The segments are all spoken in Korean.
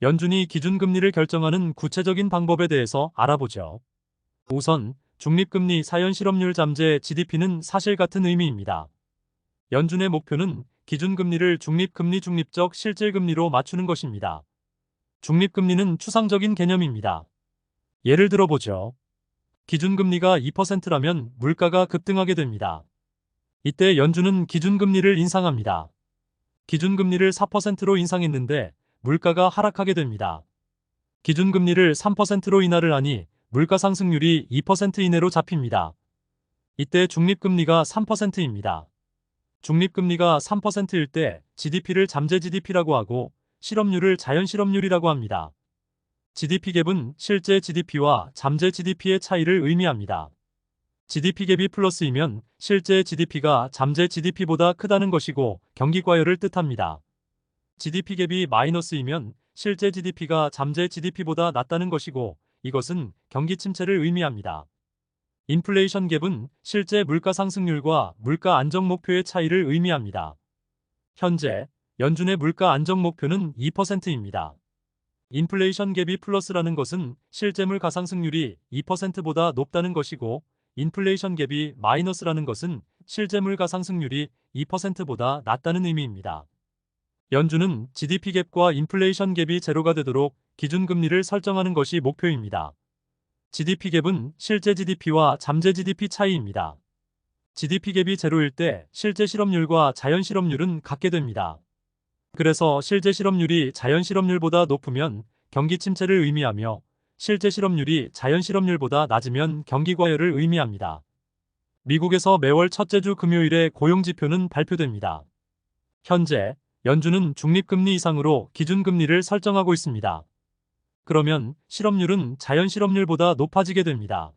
연준이 기준금리를 결정하는 구체적인 방법에 대해서 알아보죠. 우선 중립금리 사연실업률 잠재 GDP는 사실 같은 의미입니다. 연준의 목표는 기준금리를 중립금리 중립적 실질금리로 맞추는 것입니다. 중립금리는 추상적인 개념입니다. 예를 들어보죠. 기준금리가 2%라면 물가가 급등하게 됩니다. 이때 연준은 기준금리를 인상합니다. 기준금리를 4%로 인상했는데 물가가 하락하게 됩니다. 기준금리를 3%로 인하를 하니 물가 상승률이 2% 이내로 잡힙니다. 이때 중립금리가 3%입니다. 중립금리가 3%일 때 GDP를 잠재 GDP라고 하고 실업률을 자연 실업률이라고 합니다. GDP 갭은 실제 GDP와 잠재 GDP의 차이를 의미합니다. GDP 갭이 플러스이면 실제 GDP가 잠재 GDP보다 크다는 것이고 경기 과열을 뜻합니다. GDP 갭이 마이너스이면 실제 GDP가 잠재 GDP보다 낮다는 것이고 이것은 경기 침체를 의미합니다. 인플레이션 갭은 실제 물가 상승률과 물가 안정 목표의 차이를 의미합니다. 현재 연준의 물가 안정 목표는 2%입니다. 인플레이션 갭이 플러스라는 것은 실제 물가 상승률이 2%보다 높다는 것이고 인플레이션 갭이 마이너스라는 것은 실제 물가 상승률이 2%보다 낮다는 의미입니다. 연준은 GDP 갭과 인플레이션 갭이 제로가 되도록 기준금리를 설정하는 것이 목표입니다. GDP 갭은 실제 GDP와 잠재 GDP 차이입니다. GDP 갭이 제로일 때 실제 실업률과 자연 실업률은 같게 됩니다. 그래서 실제 실업률이 자연 실업률보다 높으면 경기 침체를 의미하며 실제 실업률이 자연 실업률보다 낮으면 경기 과열을 의미합니다. 미국에서 매월 첫째 주 금요일에 고용지표는 발표됩니다. 현재 연준은 중립금리 이상으로 기준금리를 설정하고 있습니다. 그러면 실업률은 자연 실업률보다 높아지게 됩니다.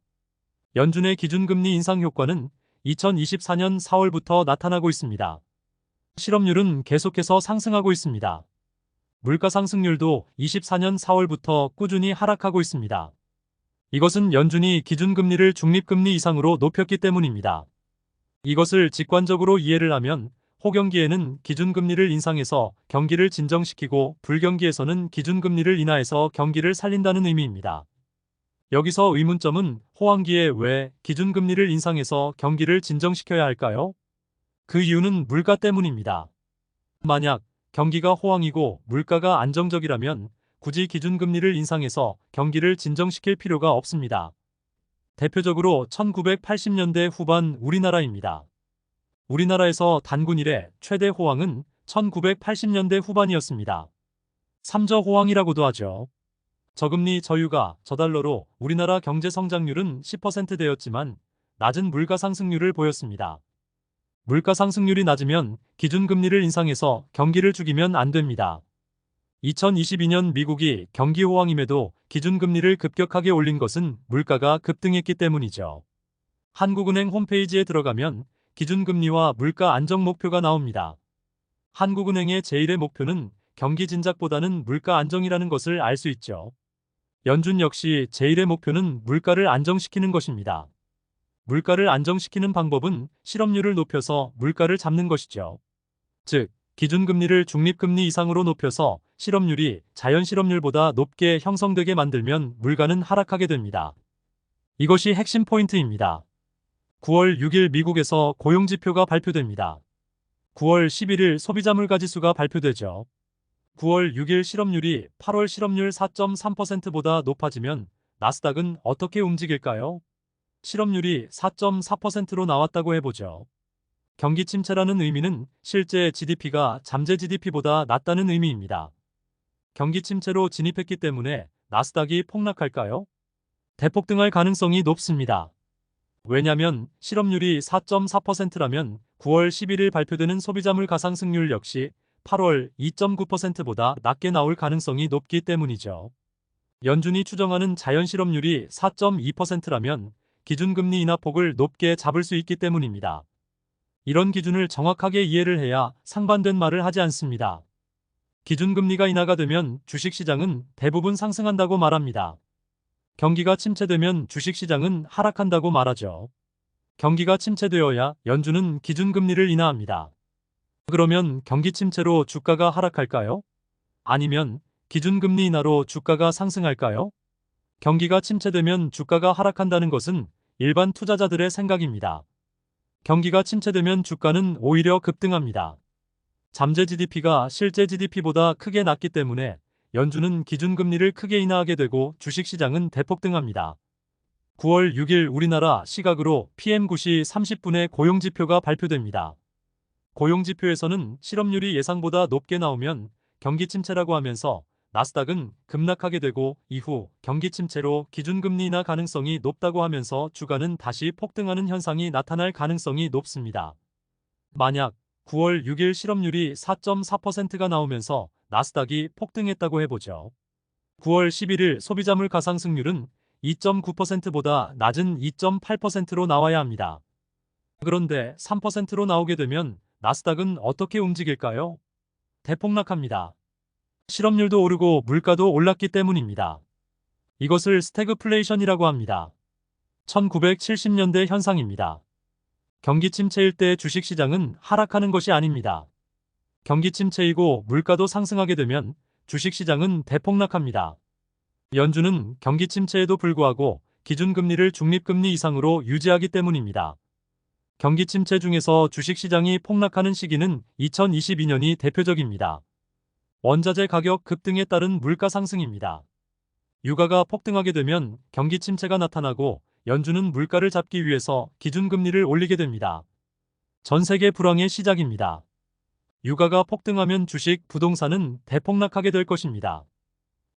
연준의 기준금리 인상 효과는 2024년 4월부터 나타나고 있습니다. 실업률은 계속해서 상승하고 있습니다. 물가 상승률도 24년 4월부터 꾸준히 하락하고 있습니다. 이것은 연준이 기준금리를 중립금리 이상으로 높였기 때문입니다. 이것을 직관적으로 이해를 하면 호경기에는 기준금리를 인상해서 경기를 진정시키고 불경기에서는 기준금리를 인하해서 경기를 살린다는 의미입니다. 여기서 의문점은 호황기에 왜 기준금리를 인상해서 경기를 진정시켜야 할까요? 그 이유는 물가 때문입니다. 만약 경기가 호황이고 물가가 안정적이라면 굳이 기준금리를 인상해서 경기를 진정시킬 필요가 없습니다. 대표적으로 1980년대 후반 우리나라입니다. 우리나라에서 단군 이래 최대 호황은 1980년대 후반이었습니다. 삼저 호황이라고도 하죠. 저금리 저유가 저달러로 우리나라 경제 성장률은 10%대였지만 낮은 물가 상승률을 보였습니다. 물가 상승률이 낮으면 기준금리를 인상해서 경기를 죽이면 안 됩니다. 2022년 미국이 경기 호황임에도 기준금리를 급격하게 올린 것은 물가가 급등했기 때문이죠. 한국은행 홈페이지에 들어가면 기준금리와 물가 안정 목표가 나옵니다. 한국은행의 제1의 목표는 경기 진작보다는 물가 안정이라는 것을 알 수 있죠. 연준 역시 제1의 목표는 물가를 안정시키는 것입니다. 물가를 안정시키는 방법은 실업률을 높여서 물가를 잡는 것이죠. 즉, 기준금리를 중립금리 이상으로 높여서 실업률이 자연 실업률보다 높게 형성되게 만들면 물가는 하락하게 됩니다. 이것이 핵심 포인트입니다. 9월 6일 미국에서 고용지표가 발표됩니다. 9월 11일 소비자 물가지수가 발표되죠. 9월 6일 실업률이 8월 실업률 4.3%보다 높아지면 나스닥은 어떻게 움직일까요? 실업률이 4.4%로 나왔다고 해보죠. 경기 침체라는 의미는 실제 GDP가 잠재 GDP보다 낮다는 의미입니다. 경기 침체로 진입했기 때문에 나스닥이 폭락할까요? 대폭등할 가능성이 높습니다. 왜냐하면 실업률이 4.4%라면 9월 11일 발표되는 소비자물 가상승률 역시 8월 2.9%보다 낮게 나올 가능성이 높기 때문이죠. 연준이 추정하는 자연 실업률이 4.2%라면 기준금리 인하폭을 높게 잡을 수 있기 때문입니다. 이런 기준을 정확하게 이해를 해야 상반된 말을 하지 않습니다. 기준금리가 인하가 되면 주식시장은 대부분 상승한다고 말합니다. 경기가 침체되면 주식시장은 하락한다고 말하죠. 경기가 침체되어야 연준은 기준금리를 인하합니다. 그러면 경기 침체로 주가가 하락할까요? 아니면 기준금리 인하로 주가가 상승할까요? 경기가 침체되면 주가가 하락한다는 것은 일반 투자자들의 생각입니다. 경기가 침체되면 주가는 오히려 급등합니다. 잠재 GDP가 실제 GDP보다 크게 낮기 때문에 연준은 기준금리를 크게 인하하게 되고 주식시장은 대폭등합니다. 9월 6일 우리나라 시각으로 PM9시 30분에 고용지표가 발표됩니다. 고용지표에서는 실업률이 예상보다 높게 나오면 경기 침체라고 하면서 나스닥은 급락하게 되고 이후 경기 침체로 기준금리 인하 가능성이 높다고 하면서 주가는 다시 폭등하는 현상이 나타날 가능성이 높습니다. 만약 9월 6일 실업률이 4.4%가 나오면서 나스닥이 폭등했다고 해보죠. 9월 11일 소비자물 가상승률은 2.9%보다 낮은 2.8%로 나와야 합니다. 그런데 3%로 나오게 되면 나스닥은 어떻게 움직일까요? 대폭락합니다. 실업률도 오르고 물가도 올랐기 때문입니다. 이것을 스태그플레이션이라고 합니다. 1970년대 현상입니다. 경기 침체일 때 주식시장은 하락하는 것이 아닙니다. 경기 침체이고 물가도 상승하게 되면 주식시장은 대폭락합니다. 연준은 경기 침체에도 불구하고 기준금리를 중립금리 이상으로 유지하기 때문입니다. 경기 침체 중에서 주식시장이 폭락하는 시기는 2022년이 대표적입니다. 원자재 가격 급등에 따른 물가 상승입니다. 유가가 폭등하게 되면 경기 침체가 나타나고 연준은 물가를 잡기 위해서 기준금리를 올리게 됩니다. 전 세계 불황의 시작입니다. 유가가 폭등하면 주식, 부동산은 대폭락하게 될 것입니다.